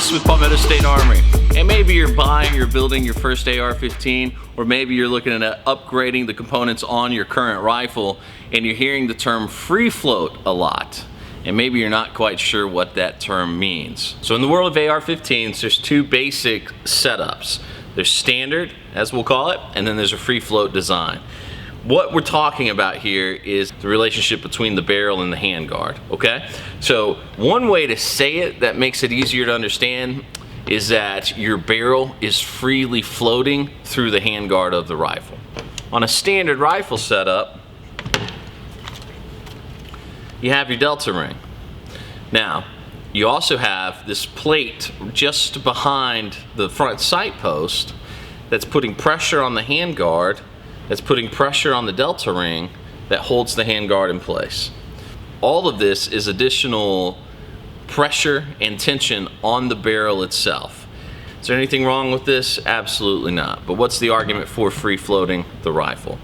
Chris with Palmetto State Armory. And maybe you're buying or building your first AR-15, or maybe you're looking at upgrading the components on your current rifle and you're hearing the term free float a lot. And maybe you're not quite sure what that term means. So in the world of AR-15s, there's two basic setups. There's standard, as we'll call it, and then there's a free float design. What we're talking about here is the relationship between the barrel and the handguard, okay? So one way to say it that makes it easier to understand is that your barrel is freely floating through the handguard of the rifle. On a standard rifle setup, you have your delta ring. Now, you also have this plate just behind the front sight post that's putting pressure on the handguard, that's putting pressure on the delta ring that holds the handguard in place. All of this is additional pressure and tension on the barrel itself. Is there anything wrong with this? Absolutely not. But what's the argument for free floating the rifle?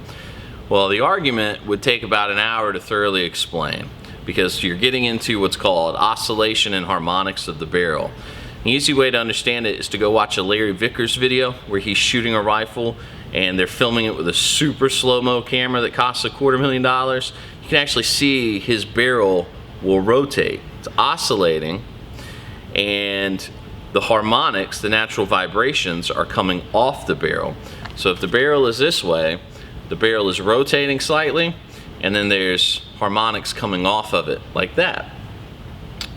Well, the argument would take about an hour to thoroughly explain, because you're getting into what's called oscillation and harmonics of the barrel. An easy way to understand it is to go watch a Larry Vickers video where he's shooting a rifle and they're filming it with a super slow-mo camera that costs $250,000. You can actually see his barrel will rotate. It's oscillating, and the harmonics, the natural vibrations, are coming off the barrel. So if the barrel is this way, the barrel is rotating slightly, and then there's harmonics coming off of it like that.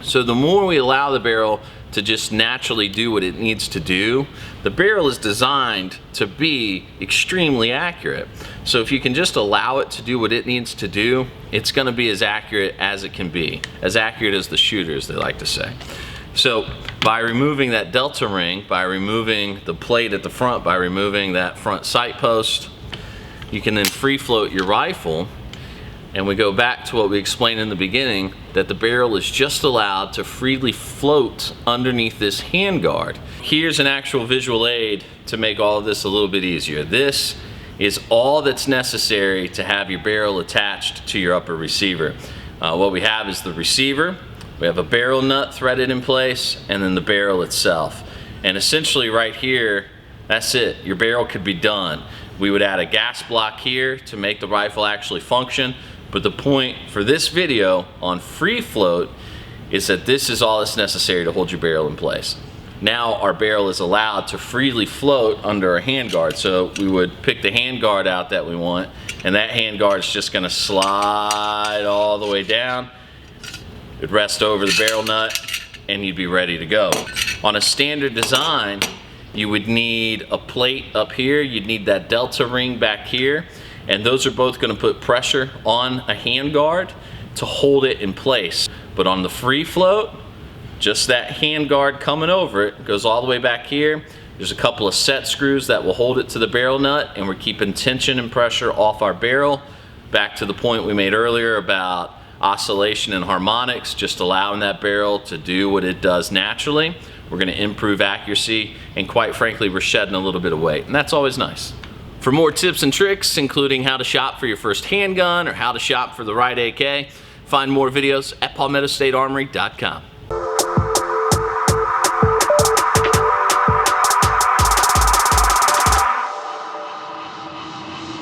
So the more we allow the barrel to just naturally do what it needs to do, the barrel is designed to be extremely accurate. So if you can just allow it to do what it needs to do, it's going to be as accurate as it can be, as accurate as the shooters, they like to say. So by removing that delta ring, by removing the plate at the front, by removing that front sight post, you can then free float your rifle. And we go back to what we explained in the beginning, that the barrel is just allowed to freely float underneath this handguard. Here's an actual visual aid to make all of this a little bit easier. This is all that's necessary to have your barrel attached to your upper receiver. What we have is the receiver, we have a barrel nut threaded in place, and then the barrel itself. And essentially right here, that's it. Your barrel could be done. We would add a gas block here to make the rifle actually function. But the point for this video on free float is that this is all that's necessary to hold your barrel in place. Now our barrel is allowed to freely float under a handguard. So we would pick the handguard out that we want, and that handguard is just gonna slide all the way down. It'd rest over the barrel nut, and you'd be ready to go. On a standard design, you would need a plate up here, you'd need that delta ring back here, and those are both going to put pressure on a handguard to hold it in place. But on the free float, just that handguard coming over it goes all the way back here. There's a couple of set screws that will hold it to the barrel nut, and we're keeping tension and pressure off our barrel. Back to the point we made earlier about oscillation and harmonics, just allowing that barrel to do what it does naturally. We're going to improve accuracy, and quite frankly, we're shedding a little bit of weight, and that's always nice. For more tips and tricks, including how to shop for your first handgun or how to shop for the right AK, find more videos at palmettostatearmory.com.